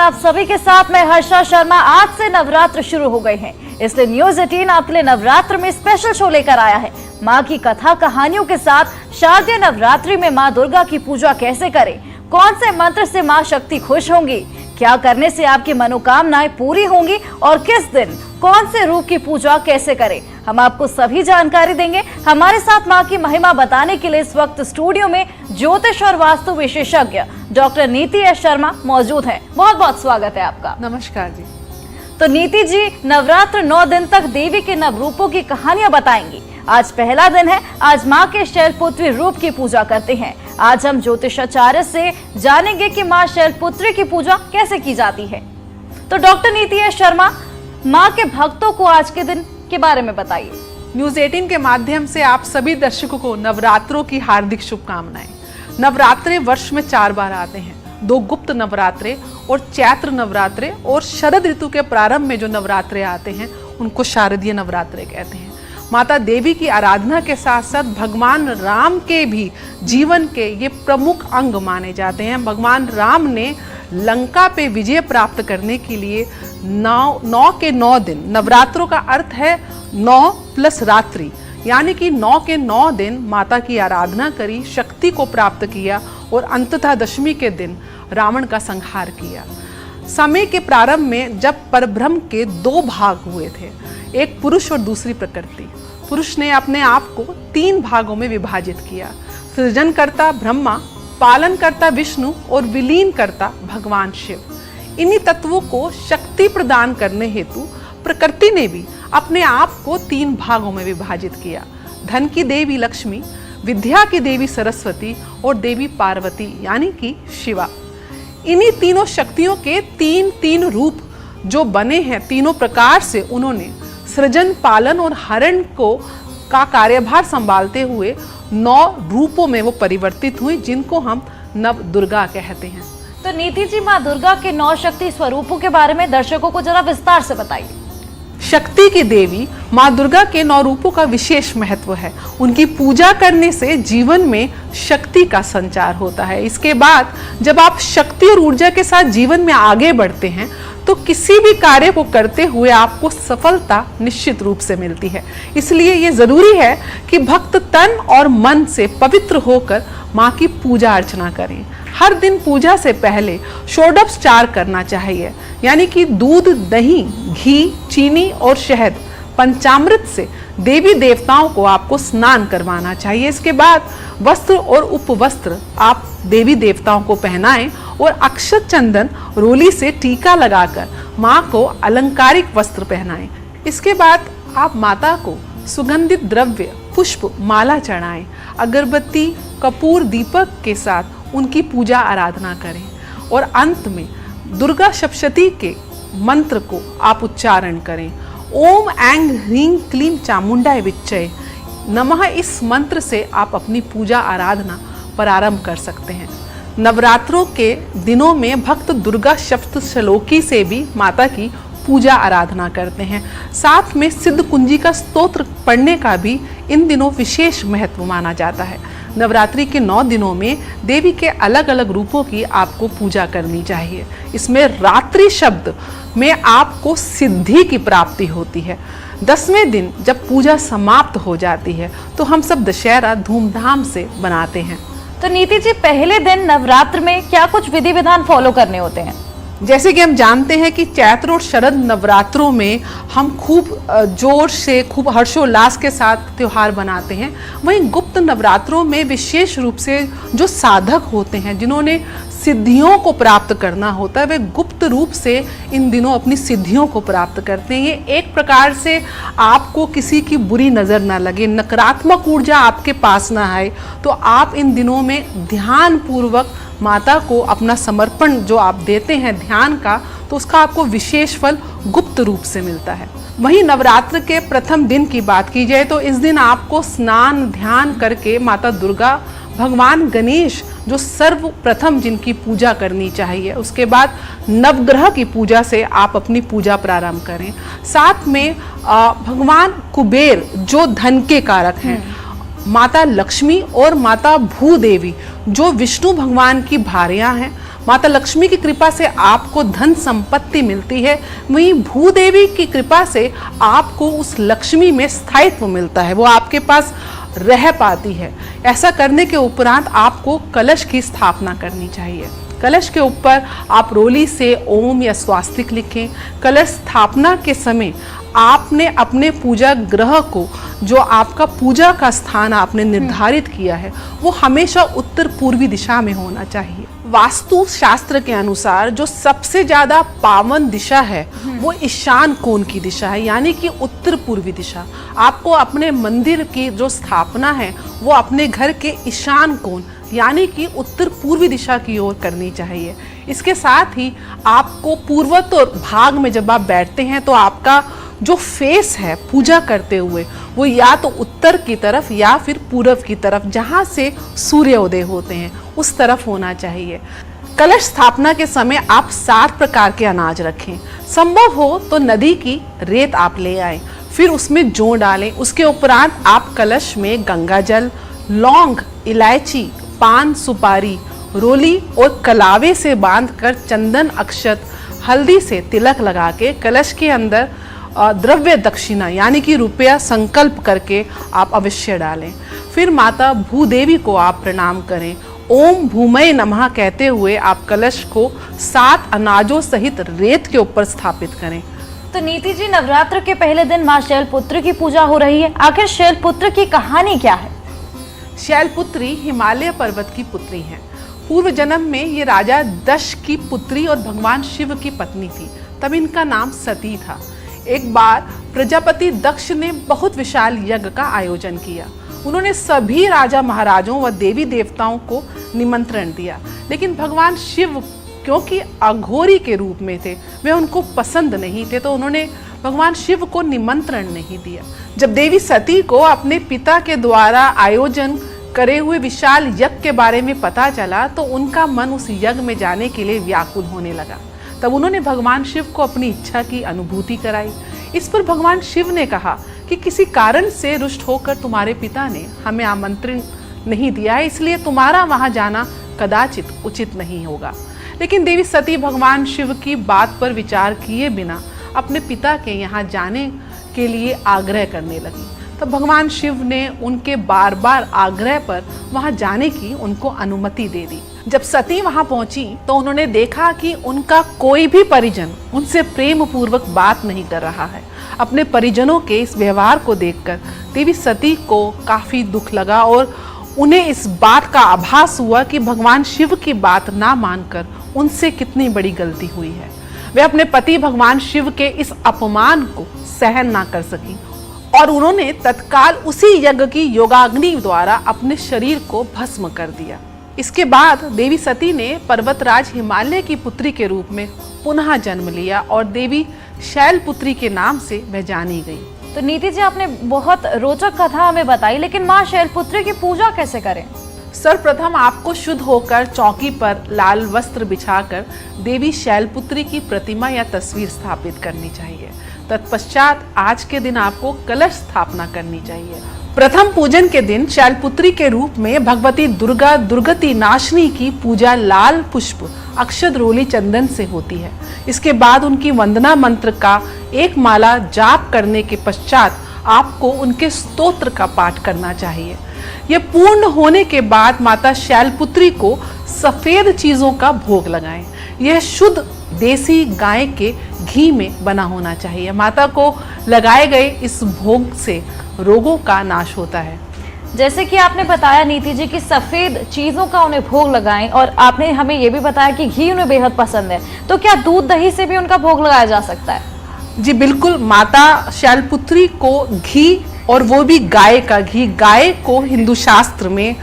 आप सभी के साथ मैं हर्षा शर्मा। आज से नवरात्र शुरू हो गए हैं, इसलिए न्यूज 18 आपके लिए नवरात्र में स्पेशल शो लेकर आया है। माँ की कथा कहानियों के साथ शारदीय नवरात्रि में माँ दुर्गा की पूजा कैसे करें, कौन से मंत्र से माँ शक्ति खुश होंगी, क्या करने से आपकी मनोकामनाएं पूरी होंगी और किस दिन कौन से रूप की पूजा कैसे करें, हम आपको सभी जानकारी देंगे। हमारे साथ माँ की महिमा बताने के लिए इस वक्त स्टूडियो में ज्योतिष और वास्तु विशेषज्ञ डॉक्टर नीति एस शर्मा मौजूद हैं। बहुत बहुत स्वागत है आपका। नमस्कार जी। तो नीति जी, नवरात्र 9 दिन तक देवी के नव रूपों की कहानियां बताएंगी। आज पहला दिन है, आज माँ के शैलपुत्री रूप की पूजा करते हैं। आज हम ज्योतिषाचार्य से जानेंगे कि माँ शैलपुत्री की पूजा कैसे की जाती है। तो डॉक्टर नीति एस शर्मा, माँ के भक्तों को आज के दिन के बारे में बताइए। न्यूज 18 के माध्यम से आप सभी दर्शकों को नवरात्रों की हार्दिक शुभकामनाएं। नवरात्रे वर्ष में 4 बार आते हैं, 2 गुप्त नवरात्रे और चैत्र नवरात्रे, और शरद ऋतु के प्रारंभ में जो नवरात्रे आते हैं उनको शारदीय नवरात्रे कहते हैं। माता देवी की आराधना के साथ साथ भगवान राम के भी जीवन के ये प्रमुख अंग माने जाते हैं। भगवान राम ने लंका पे विजय प्राप्त करने के लिए 9 के 9 दिन, नवरात्रों का अर्थ है 9 प्लस रात्रि, यानी कि 9 के 9 दिन माता की आराधना करी, शक्ति को प्राप्त किया और अंततः दशमी के दिन रावण का संहार किया। समय के प्रारंभ में जब परब्रह्म के 2 भाग हुए थे, एक पुरुष और दूसरी प्रकृति। पुरुष ने अपने आप को 3 भागों में विभाजित किया, सृजनकर्ता ब्रह्मा, पालनकर्ता विष्णु और विलीनकर्ता भगवान शिव। इन्हीं तत्वों को शक्ति प्रदान करने हेतु प्रकृति ने भी अपने आप को 3 भागों में विभाजित किया। धन की देवी लक्ष्मी, विद्या की देवी सरस्वती और देवी पार्वती यानी कि शिवा। इन्हीं तीनों शक्तियों के 3 रूप जो बने हैं, तीनों प्रकार से उन्होंने सृजन, पालन और हरण का कार्यभार संभालते हुए 9 रूपों में वो परिवर्तित हुई, जिनको हम नव दुर्गा कहते हैं। तो नीति जी, माँ दुर्गा के 9 शक्ति स्वरूपों के बारे में दर्शकों को जरा विस्तार से बताइए। शक्ति की देवी माँ दुर्गा के 9 रूपों का विशेष महत्व है। उनकी पूजा करने से जीवन में शक्ति का संचार होता है। इसके बाद जब आप शक्ति और ऊर्जा के साथ जीवन में आगे बढ़ते हैं तो किसी भी कार्य को करते हुए आपको सफलता निश्चित रूप से मिलती है। इसलिए ये जरूरी है कि भक्त तन और मन से पवित्र होकर माँ की पूजा अर्चना करें। हर दिन पूजा से पहले षोडशोपचार करना चाहिए, यानी कि दूध, दही, घी, चीनी और शहद, पंचामृत से देवी देवताओं को आपको स्नान करवाना चाहिए। इसके बाद वस्त्र और उपवस्त्र आप देवी देवताओं को पहनाएं और अक्षत, चंदन, रोली से टीका लगाकर माँ को अलंकारिक वस्त्र पहनाएं। इसके बाद आप माता को सुगंधित द्रव्य, पुष्प, माला चढ़ाएं। अगरबत्ती, कपूर, दीपक के साथ उनकी पूजा आराधना करें और अंत में दुर्गा सप्तशती के मंत्र को आप उच्चारण करें। ओम ऐं ह्रीं क्लीं चामुंडाय विच्चय नमः। इस मंत्र से आप अपनी पूजा आराधना प्रारंभ कर सकते हैं। नवरात्रों के दिनों में भक्त दुर्गा सप्तशलोकी से भी माता की पूजा आराधना करते हैं। साथ में सिद्ध कुंजी का स्तोत्र पढ़ने का भी इन दिनों विशेष महत्व माना जाता है। नवरात्रि के 9 दिनों में देवी के अलग अलग रूपों की आपको पूजा करनी चाहिए। इसमें रात्रि शब्द में आपको सिद्धि की प्राप्ति होती है। 10वें दिन जब पूजा समाप्त हो जाती है तो हम सब दशहरा धूमधाम से मनाते हैं। तो नीति जी, पहले दिन नवरात्र में क्या कुछ विधि विधान फॉलो करने होते हैं? जैसे कि हम जानते हैं कि चैत्र और शरद नवरात्रों में हम खूब जोर से, खूब हर्षोल्लास के साथ त्यौहार बनाते हैं। वहीं गुप्त नवरात्रों में विशेष रूप से जो साधक होते हैं, जिन्होंने सिद्धियों को प्राप्त करना होता है, वे गुप्त रूप से इन दिनों अपनी सिद्धियों को प्राप्त करते हैं। ये एक प्रकार से आपको किसी की बुरी नज़र ना लगे, नकारात्मक ऊर्जा आपके पास ना आए, तो आप इन दिनों में ध्यान पूर्वक माता को अपना समर्पण जो आप देते हैं ध्यान का, तो उसका आपको विशेष फल गुप्त रूप से मिलता है। वहीं नवरात्र के प्रथम दिन की बात की जाए तो इस दिन आपको स्नान ध्यान करके माता दुर्गा, भगवान गणेश जो सर्वप्रथम जिनकी पूजा करनी चाहिए, उसके बाद नवग्रह की पूजा से आप अपनी पूजा प्रारंभ करें। साथ में भगवान कुबेर जो धन के कारक हैं, माता लक्ष्मी और माता भूदेवी जो विष्णु भगवान की भार्या हैं, माता लक्ष्मी की कृपा से आपको धन संपत्ति मिलती है, वहीं भूदेवी की कृपा से आपको उस लक्ष्मी में स्थायित्व मिलता है, वो आपके पास रह पाती है। ऐसा करने के उपरांत आपको कलश की स्थापना करनी चाहिए। कलश के ऊपर आप रोली से ओम या स्वास्तिक लिखें। कलश स्थापना के समय आपने अपने पूजा ग्रह को, जो आपका पूजा का स्थान आपने निर्धारित किया है, वो हमेशा उत्तर पूर्वी दिशा में होना चाहिए। वास्तु शास्त्र के अनुसार जो सबसे ज्यादा पावन दिशा है वो ईशान कोण की दिशा है, यानी कि उत्तर पूर्वी दिशा। आपको अपने मंदिर की जो स्थापना है वो अपने घर के ईशान कोण यानी कि उत्तर पूर्वी दिशा की ओर करनी चाहिए। इसके साथ ही आपको पूर्वोत्तर भाग में जब आप बैठते हैं तो आपका जो फेस है पूजा करते हुए वो या तो उत्तर की तरफ या फिर पूर्व की तरफ, जहाँ से सूर्योदय होते हैं उस तरफ होना चाहिए। कलश स्थापना के समय आप 7 प्रकार के अनाज रखें। संभव हो तो नदी की रेत आप ले आए, फिर उसमें जौ डालें। उसके उपरांत आप कलश में गंगा जल, लौंग, इलायची, पान सुपारी, रोली और कलावे से बांधकर चंदन, अक्षत, हल्दी से तिलक लगा के कलश के अंदर द्रव्य दक्षिणा यानी कि रुपया संकल्प करके आप अवश्य डालें। फिर माता भूदेवी को आप प्रणाम करें। ओम भूमये नमः कहते हुए आप कलश को 7 अनाजों सहित रेत के ऊपर स्थापित करें। तो नीति जी, नवरात्र के पहले दिन माँ शैलपुत्री की पूजा हो रही है, आखिर शैलपुत्री की कहानी क्या है? शैलपुत्री हिमालय पर्वत की पुत्री हैं। पूर्व जन्म में ये राजा दक्ष की पुत्री और भगवान शिव की पत्नी थी, तब इनका नाम सती था। एक बार प्रजापति दक्ष ने बहुत विशाल यज्ञ का आयोजन किया। उन्होंने सभी राजा महाराजों व देवी देवताओं को निमंत्रण दिया, लेकिन भगवान शिव क्योंकि अघोरी के रूप में थे, वे उनको पसंद नहीं थे, तो उन्होंने भगवान शिव को निमंत्रण नहीं दिया। जब देवी सती को अपने पिता के द्वारा आयोजन करे हुए विशाल यज्ञ के बारे में पता चला तो उनका मन उस यज्ञ में जाने के लिए व्याकुल होने लगा। तब उन्होंने भगवान शिव को अपनी इच्छा की अनुभूति कराई। इस पर भगवान शिव ने कहा कि किसी कारण से रुष्ट होकर तुम्हारे पिता ने हमें आमंत्रण नहीं दिया है, इसलिए तुम्हारा वहां जाना कदाचित उचित नहीं होगा। लेकिन देवी सती भगवान शिव की बात पर विचार किए बिना अपने पिता के यहाँ जाने के लिए आग्रह करने लगी। तब भगवान शिव ने उनके बार बार आग्रह पर वहां जाने की उनको अनुमति दे दी। जब सती वहां पहुंची तो उन्होंने देखा कि उनका कोई भी परिजन उनसे प्रेम पूर्वक बात नहीं कर रहा है। अपने परिजनों के इस व्यवहार को देखकर देवी सती को काफी दुख लगा और उन्हें इस बात का आभास हुआ कि भगवान शिव की बात ना मानकर उनसे कितनी बड़ी गलती हुई है। वे अपने पति भगवान शिव के इस अपमान को सहन ना कर सकी और उन्होंने तत्काल उसी यज्ञ की योगाग्नि द्वारा अपने शरीर को भस्म कर दिया। इसके बाद देवी सती ने पर्वतराज हिमालय की पुत्री के रूप में पुनः जन्म लिया और देवी शैलपुत्री के नाम से वह जानी गई। तो नीति जी, आपने बहुत रोचक कथा हमें बताई, लेकिन माँ शैलपुत्री की पूजा कैसे करें? सर्वप्रथम आपको शुद्ध होकर चौकी पर लाल वस्त्र बिछाकर देवी शैलपुत्री की प्रतिमा या तस्वीर स्थापित करनी चाहिए। तत्पश्चात आज के दिन आपको कलश स्थापना करनी चाहिए। प्रथम पूजन के दिन शैलपुत्री के रूप में भगवती दुर्गा दुर्गति नाशिनी की पूजा लाल पुष्प, अक्षत, रोली, चंदन से होती है। इसके बाद उनकी वंदना मंत्र का एक माला जाप करने के पश्चात आपको उनके स्तोत्र का पाठ करना चाहिए। यह पूर्ण होने के बाद माता शैलपुत्री को सफेद चीजों का भोग लगाएं। यह शुद्ध देसी गाय के घी में बना होना चाहिए। माता को लगाए गए इस भोग से रोगों का नाश होता है। जैसे कि आपने बताया नीति जी कि सफेद चीजों का उन्हें भोग लगाएं, और आपने हमें ये भी बताया कि घी उन्हें बेहद पसंद है, तो क्या दूध दही से भी उनका भोग लगाया जा सकता है? जी बिल्कुल, माता शैलपुत्री को घी, और वो भी गाय का घी, गाय को हिंदू शास्त्र में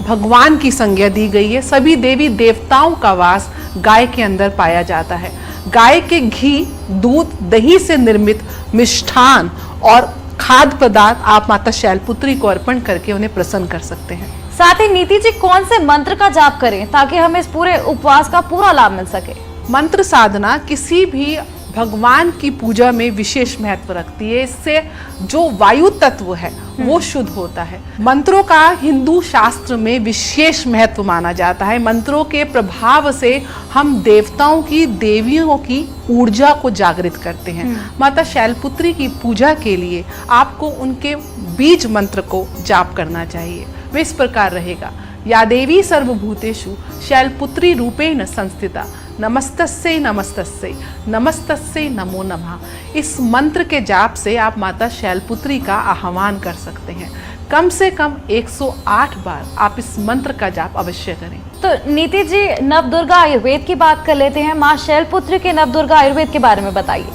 भगवान की संज्ञा दी गई है। सभी देवी देवताओं का वास गाय के अंदर पाया जाता है। गाय के घी, दूध, दही से निर्मित मिष्ठान और खाद्य पदार्थ आप माता शैलपुत्री को अर्पण करके उन्हें प्रसन्न कर सकते हैं। साथ ही नीति जी, कौन से मंत्र का जाप करें ताकि हमें इस पूरे उपवास का पूरा लाभ मिल सके? मंत्र साधना किसी भी भगवान की पूजा में विशेष महत्व रखती है। इससे जो वायु तत्व है वो शुद्ध होता है। मंत्रों का हिंदू शास्त्र में विशेष महत्व माना जाता है। मंत्रों के प्रभाव से हम देवताओं की, देवियों की ऊर्जा को जागृत करते हैं। माता शैलपुत्री की पूजा के लिए आपको उनके बीज मंत्र को जाप करना चाहिए। वे इस प्रकार रहेगा, या देवी सर्वभूतेषु शैलपुत्री रूपेण संस्थिता नमस्तस्यै नमस्तस्यै नमस्तस्यै नमो नमः। इस मंत्र के जाप से आप माता शैलपुत्री का आह्वान कर सकते हैं। कम से कम 108 बार आप इस मंत्र का जाप अवश्य करें। तो नीति जी, नवदुर्गा आयुर्वेद की बात कर लेते हैं। माँ शैलपुत्री के नवदुर्गा आयुर्वेद के बारे में बताइए।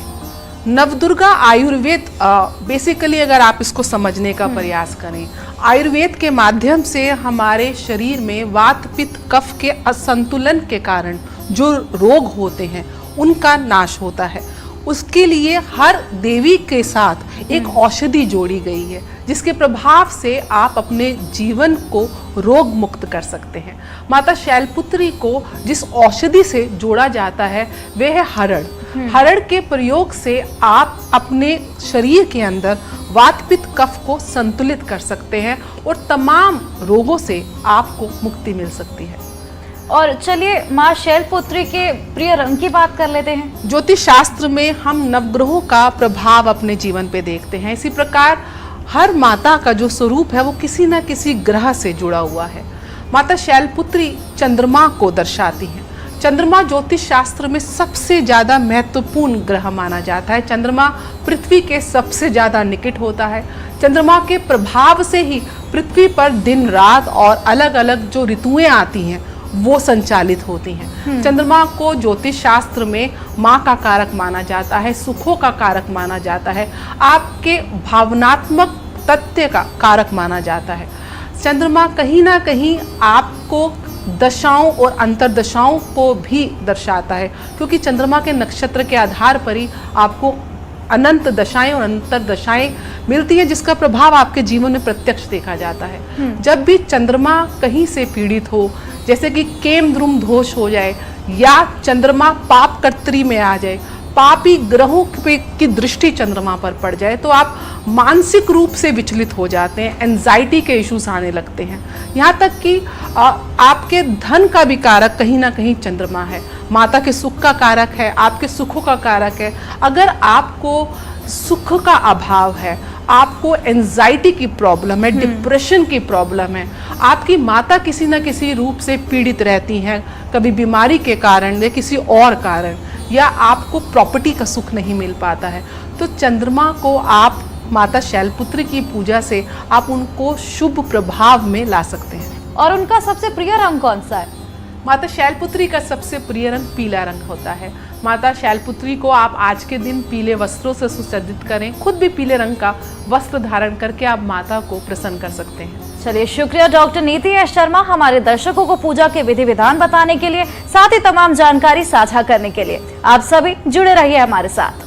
नवदुर्गा आयुर्वेद बेसिकली अगर आप इसको समझने का प्रयास करें, आयुर्वेद के माध्यम से हमारे शरीर में वात पित्त कफ के असंतुलन के कारण जो रोग होते हैं उनका नाश होता है। उसके लिए हर देवी के साथ एक औषधि जोड़ी गई है, जिसके प्रभाव से आप अपने जीवन को रोग मुक्त कर सकते हैं। माता शैलपुत्री को जिस औषधि से जोड़ा जाता है वह है हरड़। हरड़ के प्रयोग से आप अपने शरीर के अंदर वात पित्त कफ को संतुलित कर सकते हैं और तमाम रोगों से आपको मुक्ति मिल सकती है। और चलिए माँ शैलपुत्री के प्रिय रंग की बात कर लेते हैं। ज्योतिष शास्त्र में हम नवग्रहों का प्रभाव अपने जीवन पे देखते हैं। इसी प्रकार हर माता का जो स्वरूप है वो किसी न किसी ग्रह से जुड़ा हुआ है। माता शैलपुत्री चंद्रमा को दर्शाती हैं। चंद्रमा ज्योतिष शास्त्र में सबसे ज़्यादा महत्वपूर्ण ग्रह माना जाता है। चंद्रमा पृथ्वी के सबसे ज़्यादा निकट होता है। चंद्रमा के प्रभाव से ही पृथ्वी पर दिन रात और अलग अलग जो ऋतुएं आती हैं वो संचालित होती हैं। चंद्रमा को ज्योतिष शास्त्र में माँ का कारक माना जाता है, सुखों का कारक माना जाता है, आपके भावनात्मक तथ्य का कारक माना जाता है। चंद्रमा कहीं ना कहीं आपको दशाओं और अंतरदशाओं को भी दर्शाता है, क्योंकि चंद्रमा के नक्षत्र के आधार पर ही आपको अनंत दशाएं और अंतर दशाएं मिलती है, जिसका प्रभाव आपके जीवन में प्रत्यक्ष देखा जाता है। जब भी चंद्रमा कहीं से पीड़ित हो, जैसे कि केम द्रुम दोष हो जाए या चंद्रमा पाप कर्त्री में आ जाए, पापी ग्रहों की दृष्टि चंद्रमा पर पड़ जाए, तो आप मानसिक रूप से विचलित हो जाते हैं, एंजाइटी के इश्यूज आने लगते हैं। यहाँ तक कि आपके धन का भी कारक कहीं ना कहीं चंद्रमा है, माता के सुख का कारक है, आपके सुखों का कारक है। अगर आपको सुख का अभाव है, आपको एंजाइटी की प्रॉब्लम है, डिप्रेशन की प्रॉब्लम है, आपकी माता किसी न किसी रूप से पीड़ित रहती हैं, कभी बीमारी के कारण या किसी और कारण, या आपको प्रॉपर्टी का सुख नहीं मिल पाता है, तो चंद्रमा को आप माता शैलपुत्री की पूजा से आप उनको शुभ प्रभाव में ला सकते हैं। और उनका सबसे प्रिय रंग कौन सा है? माता शैलपुत्री का सबसे प्रिय रंग पीला रंग होता है। माता शैलपुत्री को आप आज के दिन पीले वस्त्रों से सुसज्जित करें, खुद भी पीले रंग का वस्त्र धारण करके आप माता को प्रसन्न कर सकते हैं। चलिए, शुक्रिया डॉक्टर नीति एस शर्मा हमारे दर्शकों को पूजा के विधि विधान बताने के लिए, साथ ही तमाम जानकारी साझा करने के लिए। आप सभी जुड़े रहिए हमारे साथ।